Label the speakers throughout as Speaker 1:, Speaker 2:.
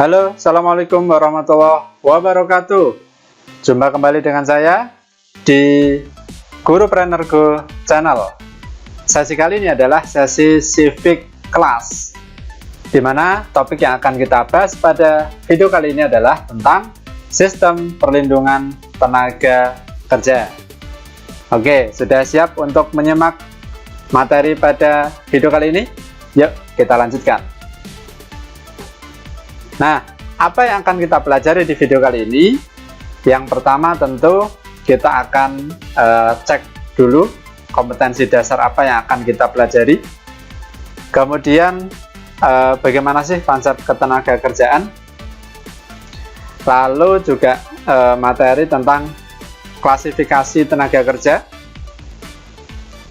Speaker 1: Halo, Assalamualaikum warahmatullahi wabarakatuh. Jumpa kembali dengan saya di Gurupreneur Go Channel. Sesi kali ini adalah sesi Civic Class, di mana topik yang akan kita bahas pada video kali ini adalah tentang sistem perlindungan tenaga kerja. Oke, sudah siap untuk menyimak materi pada video kali ini? Yuk, kita lanjutkan. Nah, apa yang akan kita pelajari di video kali ini? Yang pertama tentu kita akan cek dulu kompetensi dasar apa yang akan kita pelajari. Kemudian bagaimana sih konsep ketenaga kerjaan? Lalu juga materi tentang klasifikasi tenaga kerja.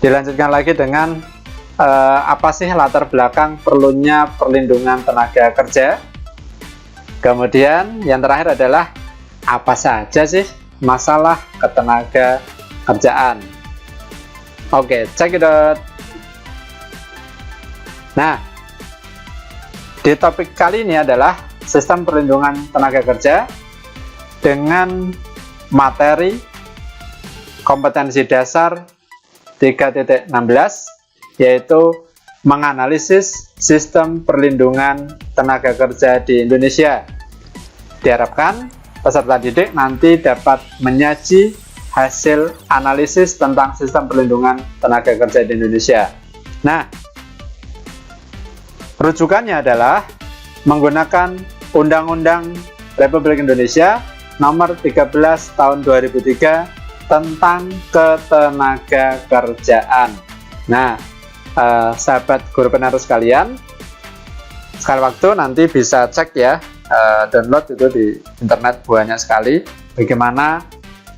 Speaker 1: Dilanjutkan lagi dengan apa sih latar belakang perlunya perlindungan tenaga kerja. Kemudian yang terakhir adalah apa saja sih masalah ketenaga kerjaan. Oke, check it out. Nah, di topik kali ini adalah sistem perlindungan tenaga kerja dengan materi kompetensi dasar 3.16, yaitu menganalisis sistem perlindungan tenaga kerja di Indonesia. Diharapkan peserta didik nanti dapat menyaji hasil analisis tentang sistem perlindungan tenaga kerja di Indonesia. Nah, rujukannya adalah menggunakan Undang-Undang Republik Indonesia Nomor 13 Tahun 2003 tentang ketenaga kerjaan. Nah, sahabat Gurupreneur sekalian, sekali waktu nanti bisa cek ya, download itu di internet banyak sekali bagaimana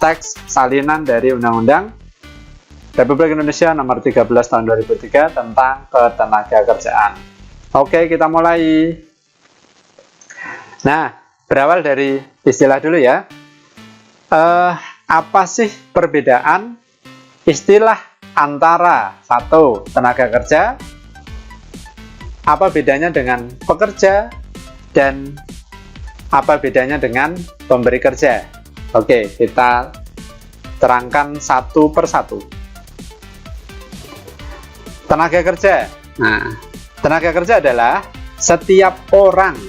Speaker 1: teks salinan dari Undang-Undang Republik Indonesia Nomor 13 Tahun 2003 tentang ketenaga kerjaan. Oke, kita mulai. Nah, berawal dari istilah dulu ya. Apa sih perbedaan istilah antara satu tenaga kerja, apa bedanya dengan pekerja, dan apa bedanya dengan pemberi kerja? Oke, kita terangkan satu persatu. Tenaga kerja. Nah, tenaga kerja adalah setiap orang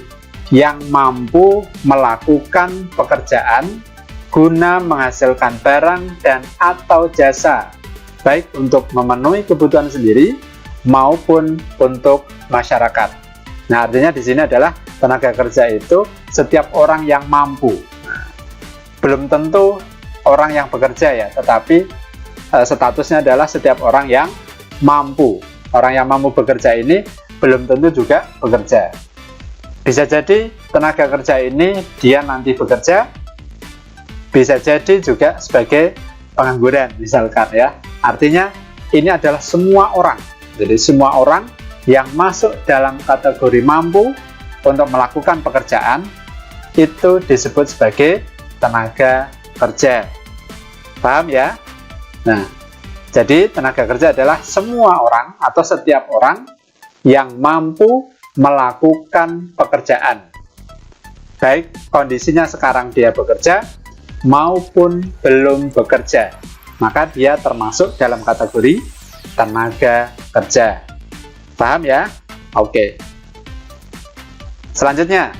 Speaker 1: yang mampu melakukan pekerjaan guna menghasilkan barang dan atau jasa, baik untuk memenuhi kebutuhan sendiri maupun untuk masyarakat. Nah, artinya di sini adalah tenaga kerja itu setiap orang yang mampu. Nah, belum tentu orang yang bekerja ya, tetapi statusnya adalah setiap orang yang mampu. Orang yang mampu bekerja ini belum tentu juga bekerja. Bisa jadi tenaga kerja ini dia nanti bekerja, bisa jadi juga sebagai pengangguran misalkan ya. Artinya ini adalah semua orang. Jadi semua orang yang masuk dalam kategori mampu untuk melakukan pekerjaan itu disebut sebagai tenaga kerja. Paham ya? Nah, jadi tenaga kerja adalah semua orang atau setiap orang yang mampu melakukan pekerjaan. Baik kondisinya sekarang dia bekerja maupun belum bekerja, maka dia termasuk dalam kategori tenaga kerja. Paham ya? Oke. Selanjutnya,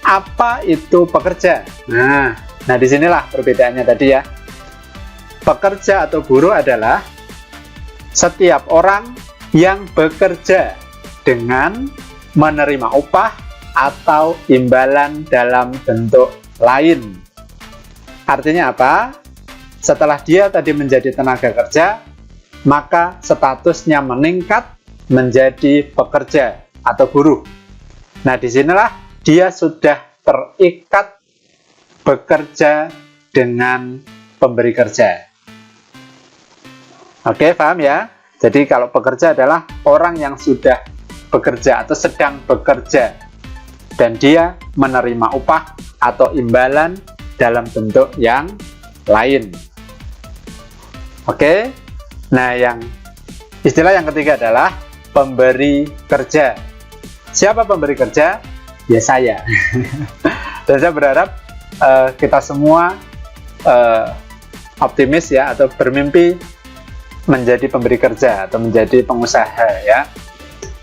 Speaker 1: apa itu pekerja? Nah disinilah perbedaannya tadi ya. Pekerja atau buruh adalah setiap orang yang bekerja dengan menerima upah atau imbalan dalam bentuk lain. Artinya apa? Setelah dia tadi menjadi tenaga kerja, maka statusnya meningkat menjadi pekerja atau buruh. Nah, disinilah dia sudah terikat bekerja dengan pemberi kerja. Oke, paham ya? Jadi kalau pekerja adalah orang yang sudah bekerja atau sedang bekerja dan dia menerima upah atau imbalan dalam bentuk yang lain. Oke. Nah, istilah yang ketiga adalah pemberi kerja. Siapa pemberi kerja? Ya saya. Dan saya berharap kita semua optimis ya, atau bermimpi menjadi pemberi kerja atau menjadi pengusaha ya.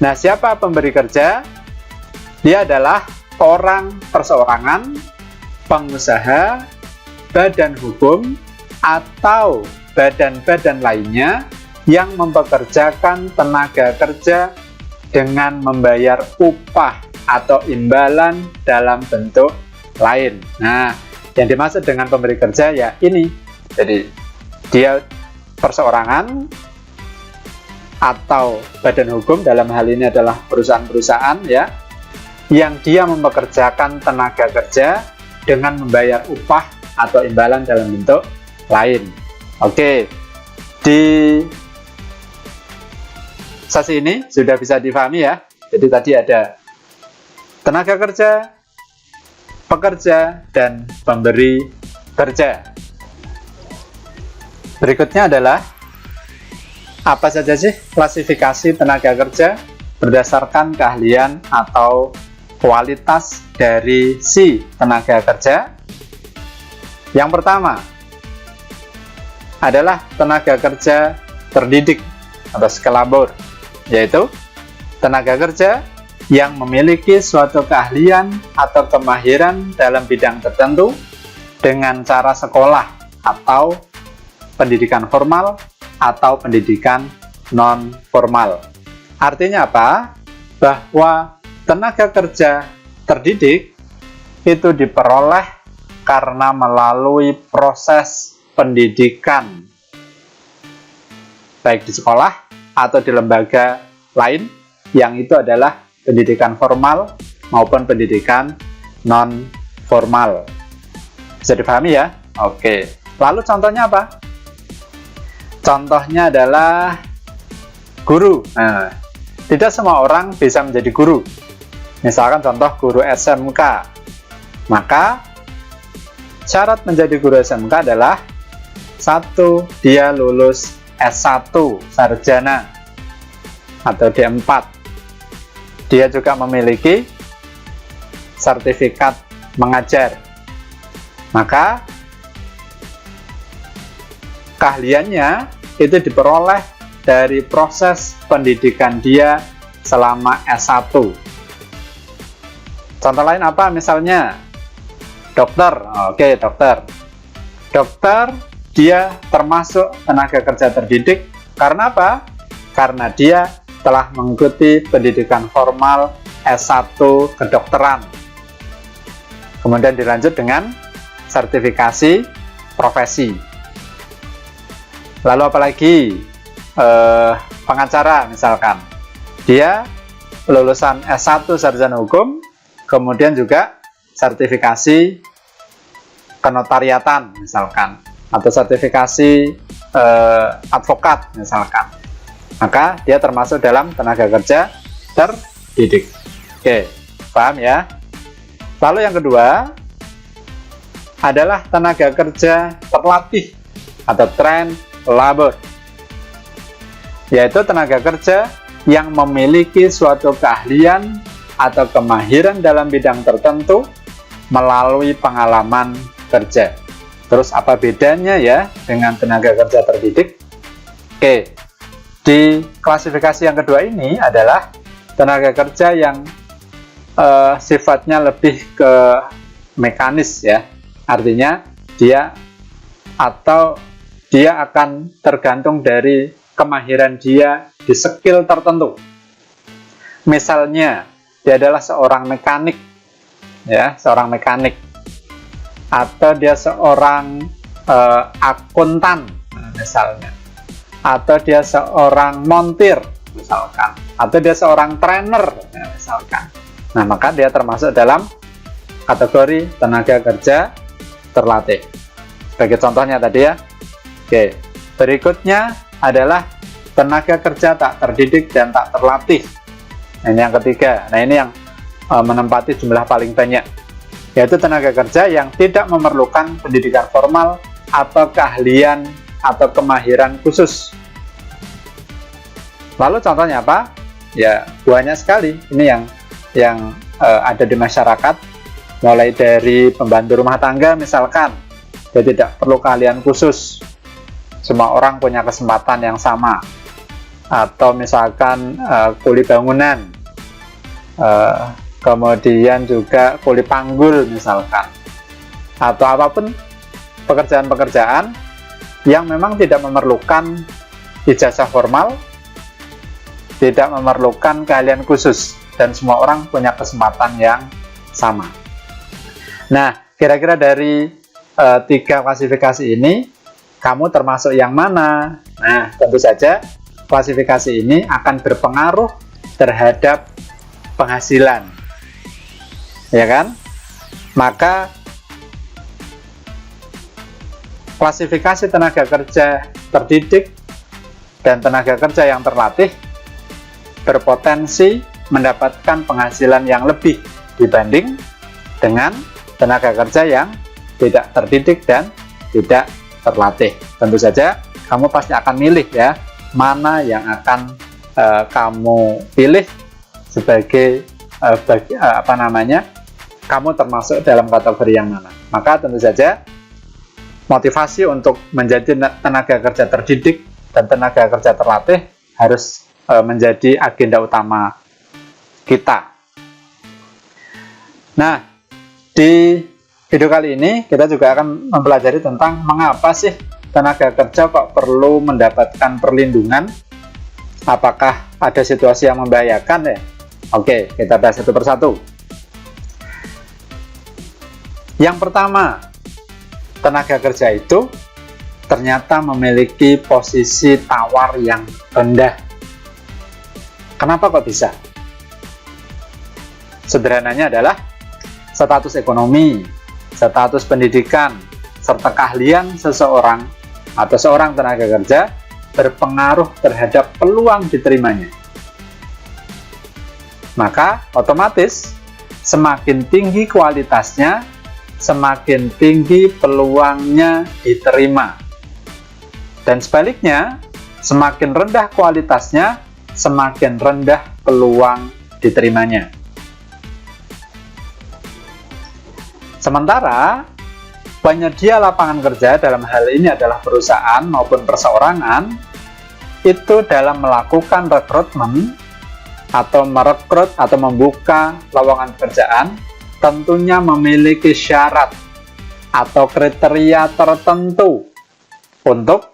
Speaker 1: Nah, siapa pemberi kerja? Dia adalah orang perseorangan, pengusaha, badan hukum, atau badan-badan lainnya yang mempekerjakan tenaga kerja dengan membayar upah atau imbalan dalam bentuk lain. Nah, yang dimaksud dengan pemberi kerja ya ini. Jadi, dia perseorangan atau badan hukum, dalam hal ini adalah perusahaan-perusahaan ya, yang dia mempekerjakan tenaga kerja dengan membayar upah atau imbalan dalam bentuk lain. Oke, di sesi ini sudah bisa difahami ya. Jadi tadi ada tenaga kerja, pekerja, dan pemberi kerja. Berikutnya adalah apa saja sih klasifikasi tenaga kerja berdasarkan keahlian atau kualitas dari si tenaga kerja. Yang pertama adalah tenaga kerja terdidik atau skillabur, yaitu tenaga kerja yang memiliki suatu keahlian atau kemahiran dalam bidang tertentu dengan cara sekolah atau pendidikan formal atau pendidikan non-formal. Artinya apa? Bahwa tenaga kerja terdidik itu diperoleh karena melalui proses pendidikan, baik di sekolah atau di lembaga lain, yang itu adalah pendidikan formal maupun pendidikan non-formal. Bisa dipahami ya? Oke. Lalu contohnya apa? Contohnya adalah guru. Nah, tidak semua orang bisa menjadi guru. Misalkan contoh guru SMK. Maka syarat menjadi guru SMK adalah 1. Dia lulus S1 sarjana atau D4. Dia juga memiliki sertifikat mengajar. Maka keahliannya itu diperoleh dari proses pendidikan dia selama S1. Contoh lain apa? Misalnya dokter. Oke, dokter. Dokter dia termasuk tenaga kerja terdidik karena apa? Karena dia telah mengikuti pendidikan formal S1 kedokteran. Kemudian dilanjut dengan sertifikasi profesi. Lalu apalagi? Pengacara misalkan. Dia lulusan S1 sarjana hukum, kemudian juga sertifikasi kenotariatan misalkan, atau sertifikasi advokat misalkan. Maka dia termasuk dalam tenaga kerja terdidik. Oke, paham ya? Lalu yang kedua adalah tenaga kerja terlatih atau trained labor, yaitu tenaga kerja yang memiliki suatu keahlian atau kemahiran dalam bidang tertentu melalui pengalaman kerja. Terus apa bedanya ya dengan tenaga kerja terdidik? Oke, di klasifikasi yang kedua ini adalah tenaga kerja yang sifatnya lebih ke mekanis ya. Artinya dia akan tergantung dari kemahiran dia di skill tertentu. Misalnya dia adalah seorang mekanik ya, seorang mekanik, atau dia seorang akuntan misalnya, atau dia seorang montir misalkan, atau dia seorang trainer misalkan. Nah, maka dia termasuk dalam kategori tenaga kerja terlatih. Sebagai contohnya tadi ya. Oke, berikutnya adalah tenaga kerja tak terdidik dan tak terlatih. Nah, ini yang ketiga. Nah, ini yang menempati jumlah paling banyak, yaitu tenaga kerja yang tidak memerlukan pendidikan formal atau keahlian atau kemahiran khusus. Lalu contohnya apa? Ya, banyak sekali. Ini yang yang ada di masyarakat, mulai dari pembantu rumah tangga misalkan, dia tidak perlu keahlian khusus, semua orang punya kesempatan yang sama. Atau misalkan kuli bangunan, kemudian juga kuli panggul misalkan, atau apapun pekerjaan-pekerjaan yang memang tidak memerlukan ijazah formal, tidak memerlukan keahlian khusus, dan semua orang punya kesempatan yang sama. Nah, kira-kira dari 3 klasifikasi ini, kamu termasuk yang mana? Nah, tentu saja klasifikasi ini akan berpengaruh terhadap penghasilan, ya kan? Maka klasifikasi tenaga kerja terdidik dan tenaga kerja yang terlatih berpotensi mendapatkan penghasilan yang lebih dibanding dengan tenaga kerja yang tidak terdidik dan tidak terlatih. Tentu saja kamu pasti akan milih ya, mana yang akan kamu pilih sebagai kamu termasuk dalam kategori yang mana. Maka tentu saja motivasi untuk menjadi tenaga kerja terdidik dan tenaga kerja terlatih harus menjadi agenda utama kita. Nah, di video kali ini kita juga akan mempelajari tentang mengapa sih tenaga kerja kok perlu mendapatkan perlindungan. Apakah ada situasi yang membahayakan ya? Oke, kita bahas satu persatu. Yang pertama, tenaga kerja itu ternyata memiliki posisi tawar yang rendah. Kenapa kok bisa? Sederhananya adalah status ekonomi, status pendidikan, serta keahlian seseorang atau seorang tenaga kerja berpengaruh terhadap peluang diterimanya. Maka otomatis semakin tinggi kualitasnya, semakin tinggi peluangnya diterima. Dan sebaliknya, semakin rendah kualitasnya, semakin rendah peluang diterimanya. Sementara, penyedia lapangan kerja dalam hal ini adalah perusahaan maupun perseorangan, itu dalam melakukan rekrutmen atau merekrut atau membuka lowongan pekerjaan, tentunya memiliki syarat atau kriteria tertentu untuk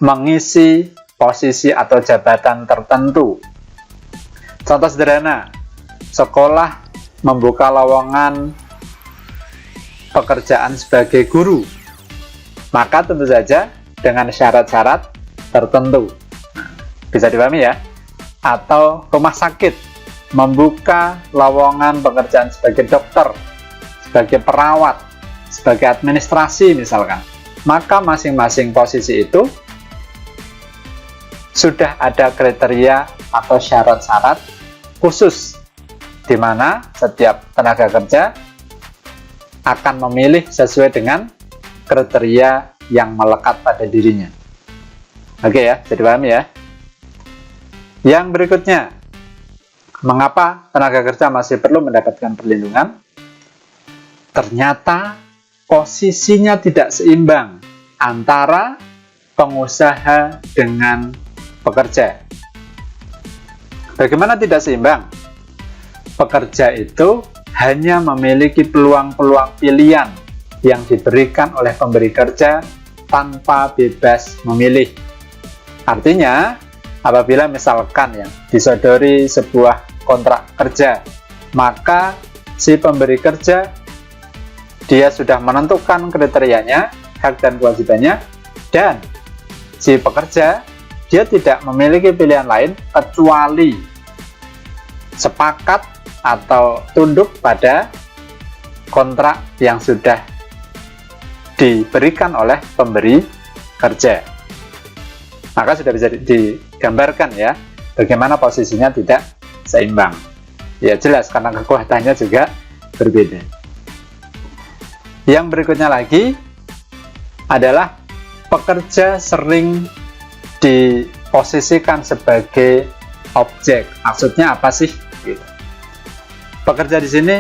Speaker 1: mengisi posisi atau jabatan tertentu. Contoh sederhana, sekolah membuka lowongan pekerjaan sebagai guru, maka tentu saja dengan syarat-syarat tertentu. Bisa dipahami ya? Atau rumah sakit membuka lowongan pekerjaan sebagai dokter, sebagai perawat, sebagai administrasi misalkan, maka masing-masing posisi itu sudah ada kriteria atau syarat-syarat khusus di mana setiap tenaga kerja akan memilih sesuai dengan kriteria yang melekat pada dirinya. Oke ya, jadi paham ya. Yang berikutnya, mengapa tenaga kerja masih perlu mendapatkan perlindungan? Ternyata posisinya tidak seimbang antara pengusaha dengan pekerja. Bagaimana tidak seimbang? Pekerja itu hanya memiliki peluang-peluang pilihan yang diberikan oleh pemberi kerja tanpa bebas memilih. Artinya, apabila misalkan ya disodori sebuah kontrak kerja, maka si pemberi kerja dia sudah menentukan kriterianya, hak dan kewajibannya, dan si pekerja dia tidak memiliki pilihan lain kecuali sepakat atau tunduk pada kontrak yang sudah diberikan oleh pemberi kerja. Maka sudah bisa digambarkan ya bagaimana posisinya tidak seimbang. Ya jelas karena kekuatannya juga berbeda. Yang berikutnya lagi adalah pekerja sering diposisikan sebagai objek. Maksudnya apa sih? Gitu. Pekerja di sini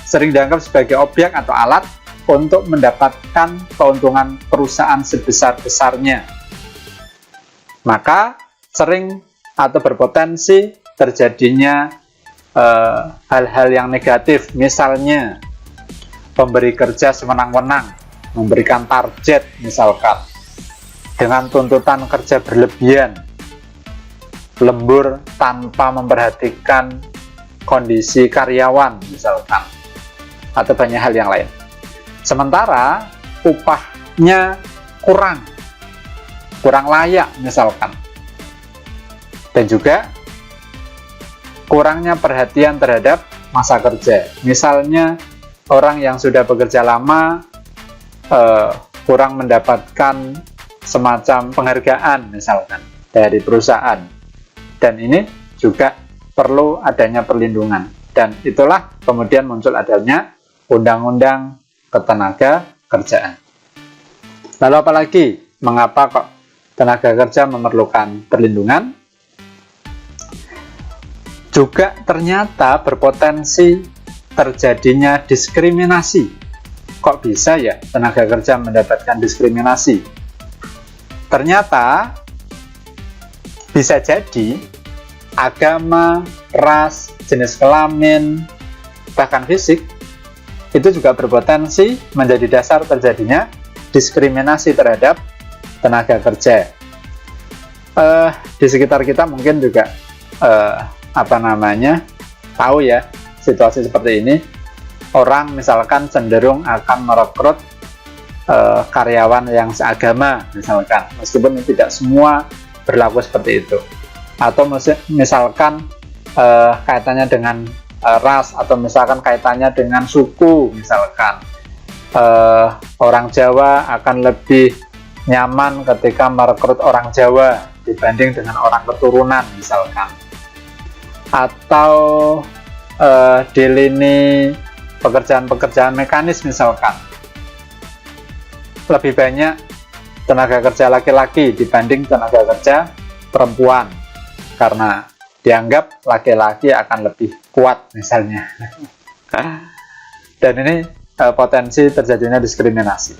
Speaker 1: sering dianggap sebagai objek atau alat untuk mendapatkan keuntungan perusahaan sebesar-besarnya. Maka sering atau berpotensi terjadinya hal-hal yang negatif, misalnya pemberi kerja sewenang-wenang, memberikan target misalkan, dengan tuntutan kerja berlebihan, lembur tanpa memperhatikan kondisi karyawan misalkan, atau banyak hal yang lain. Sementara upahnya kurang layak misalkan, dan juga kurangnya perhatian terhadap masa kerja. Misalnya orang yang sudah bekerja lama kurang mendapatkan semacam penghargaan misalkan dari perusahaan, dan ini juga perlu adanya perlindungan, dan itulah kemudian muncul adanya undang-undang ketenaga kerjaan. Lalu apalagi, mengapa kok tenaga kerja memerlukan perlindungan? Juga ternyata berpotensi terjadinya diskriminasi. Kok bisa ya tenaga kerja mendapatkan diskriminasi? Ternyata bisa jadi agama, ras, jenis kelamin, bahkan fisik itu juga berpotensi menjadi dasar terjadinya diskriminasi terhadap tenaga kerja. Di sekitar kita mungkin juga tahu ya situasi seperti ini. Orang misalkan cenderung akan merekrut karyawan yang seagama misalkan, meskipun tidak semua berlaku seperti itu. Atau misalkan kaitannya dengan ras, atau misalkan kaitannya dengan suku misalkan. Orang Jawa akan lebih nyaman ketika merekrut orang Jawa dibanding dengan orang keturunan misalkan. Atau di lini pekerjaan-pekerjaan mekanis misalkan, lebih banyak tenaga kerja laki-laki dibanding tenaga kerja perempuan, karena dianggap laki-laki akan lebih kuat misalnya. Dan ini potensi terjadinya diskriminasi.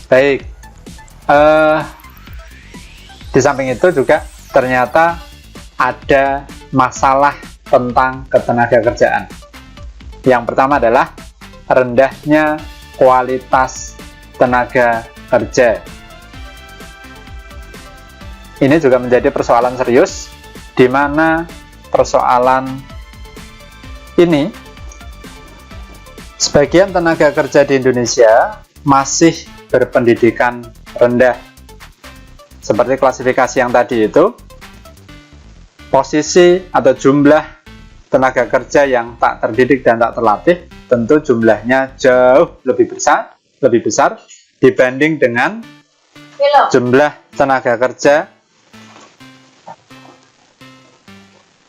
Speaker 1: Baik, di samping itu juga ternyata ada masalah tentang ketenaga kerjaan. Yang pertama adalah rendahnya kualitas tenaga kerja. Ini juga menjadi persoalan serius, di mana persoalan ini sebagian tenaga kerja di Indonesia masih berpendidikan rendah. Seperti klasifikasi yang tadi itu, posisi atau jumlah tenaga kerja yang tak terdidik dan tak terlatih tentu jumlahnya jauh lebih besar dibanding dengan jumlah tenaga kerja.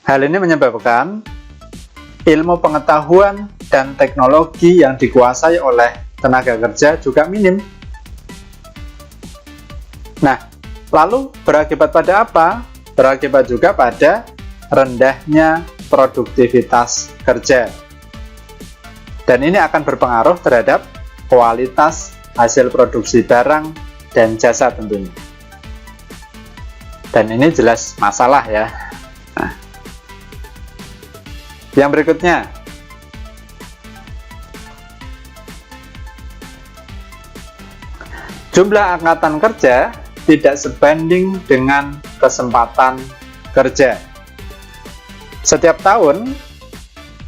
Speaker 1: Hal ini menyebabkan ilmu pengetahuan dan teknologi yang dikuasai oleh tenaga kerja juga minim. Nah, lalu berakibat pada apa? Berakibat juga pada rendahnya produktivitas kerja. Dan ini akan berpengaruh terhadap kualitas hasil produksi barang dan jasa tentunya. Dan ini jelas masalah ya. Nah, yang berikutnya, jumlah angkatan kerja tidak sebanding dengan kesempatan kerja. Setiap tahun,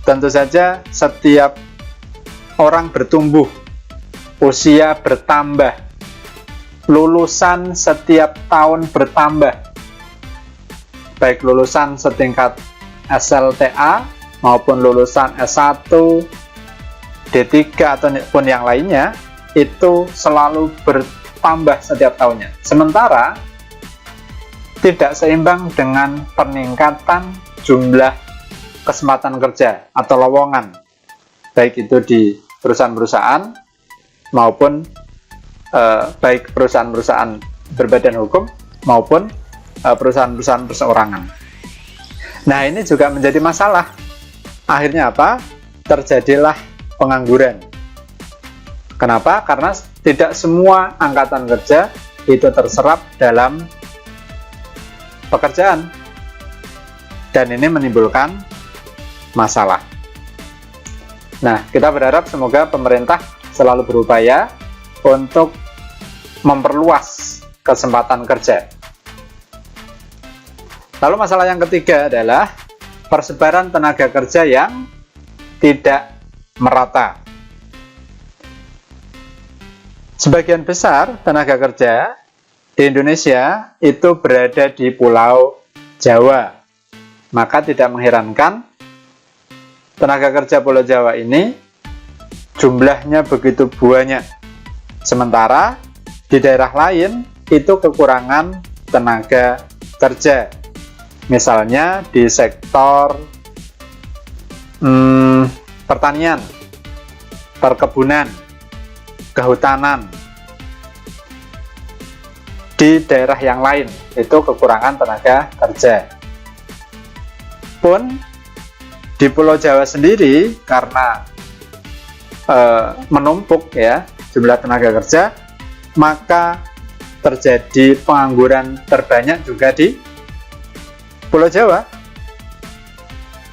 Speaker 1: tentu saja setiap orang bertumbuh, usia bertambah, lulusan setiap tahun bertambah, baik lulusan setingkat SLTA maupun lulusan S1, D3 ataupun yang lainnya, itu selalu bertambah setiap tahunnya. Sementara tidak seimbang dengan peningkatan jumlah kesempatan kerja atau lowongan, baik itu di perusahaan-perusahaan maupun baik perusahaan-perusahaan berbadan hukum maupun perusahaan-perusahaan perseorangan. Nah, ini juga menjadi masalah. akhirnya apa? Terjadilah pengangguran. Kenapa? Karena tidak semua angkatan kerja itu terserap dalam pekerjaan, dan ini menimbulkan masalah. Nah, kita berharap semoga pemerintah selalu berupaya untuk memperluas kesempatan kerja. Lalu masalah yang ketiga adalah persebaran tenaga kerja yang tidak merata. Sebagian besar tenaga kerja di Indonesia itu berada di Pulau Jawa. Maka tidak mengherankan tenaga kerja Pulau Jawa ini jumlahnya begitu banyak. Sementara di daerah lain itu kekurangan tenaga kerja. Misalnya di sektor pertanian, perkebunan, kehutanan. Di daerah yang lain itu kekurangan tenaga kerja. Pun di Pulau Jawa sendiri karena menumpuk ya jumlah tenaga kerja, maka terjadi pengangguran terbanyak juga di Pulau Jawa.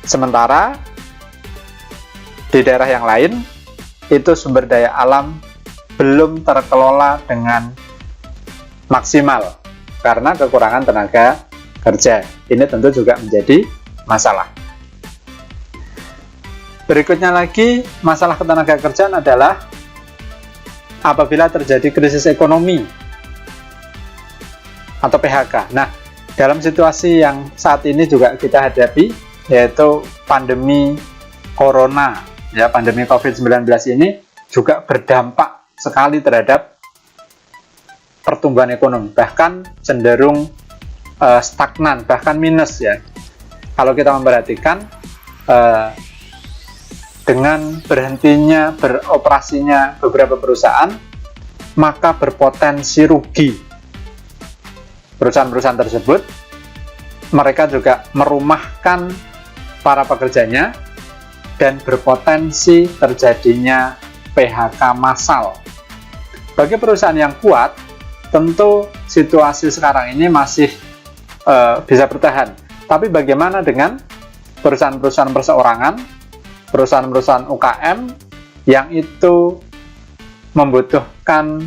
Speaker 1: Sementara di daerah yang lain itu sumber daya alam belum terkelola dengan maksimal karena kekurangan tenaga kerja. Ini tentu juga menjadi masalah. Berikutnya lagi, masalah ketenaga kerjaan adalah apabila terjadi krisis ekonomi atau PHK. Nah, dalam situasi yang saat ini juga kita hadapi, yaitu pandemi Corona, ya, pandemi COVID-19 ini juga berdampak sekali terhadap pertumbuhan ekonomi, bahkan cenderung stagnan, bahkan minus ya. Kalau kita memperhatikan dengan berhentinya beroperasinya beberapa perusahaan, maka berpotensi rugi perusahaan-perusahaan tersebut. Mereka juga merumahkan para pekerjanya dan berpotensi terjadinya PHK massal. Bagi perusahaan yang kuat, tentu situasi sekarang ini masih bisa bertahan. Tapi bagaimana dengan perusahaan-perusahaan perseorangan, perusahaan-perusahaan UKM yang itu membutuhkan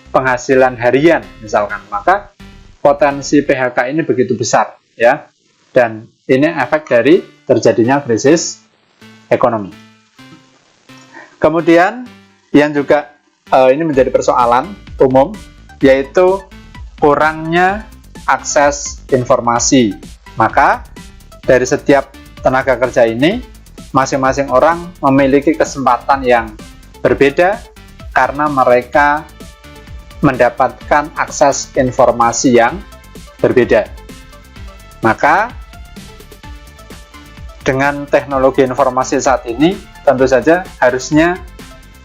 Speaker 1: penghasilan harian misalkan, maka potensi PHK ini begitu besar ya, dan ini efek dari terjadinya krisis ekonomi. Kemudian yang juga ini menjadi persoalan umum, yaitu kurangnya akses informasi. Maka dari setiap tenaga kerja ini, masing-masing orang memiliki kesempatan yang berbeda karena mereka mendapatkan akses informasi yang berbeda. Maka dengan teknologi informasi saat ini, tentu saja harusnya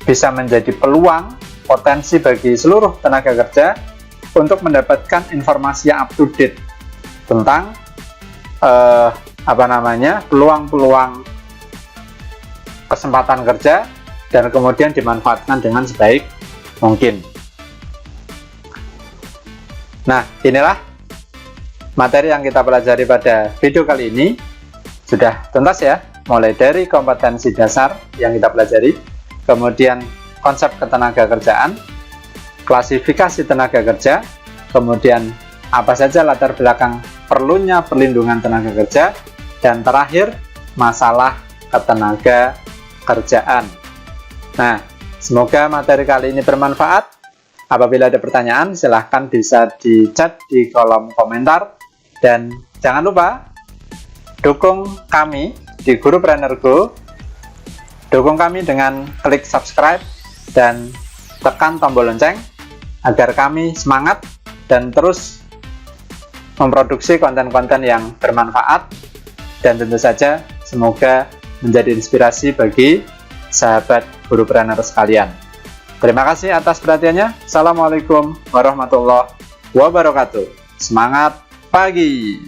Speaker 1: bisa menjadi peluang potensi bagi seluruh tenaga kerja untuk mendapatkan informasi yang up to date tentang peluang-peluang kesempatan kerja dan kemudian dimanfaatkan dengan sebaik mungkin. Nah, inilah materi yang kita pelajari pada video kali ini. Sudah tuntas ya, mulai dari kompetensi dasar yang kita pelajari, kemudian konsep ketenaga kerjaan, klasifikasi tenaga kerja, kemudian apa saja latar belakang perlunya perlindungan tenaga kerja, dan terakhir masalah ketenaga kerjaan. Nah, semoga materi kali ini bermanfaat. Apabila ada pertanyaan, silahkan bisa di-chat di kolom komentar, dan jangan lupa dukung kami di Gurupreneur Go. Dukung kami dengan klik subscribe dan tekan tombol lonceng agar kami semangat dan terus memproduksi konten-konten yang bermanfaat, dan tentu saja semoga menjadi inspirasi bagi sahabat Gurupreneur sekalian. Terima kasih atas perhatiannya. Assalamualaikum warahmatullahi wabarakatuh. Semangat pagi!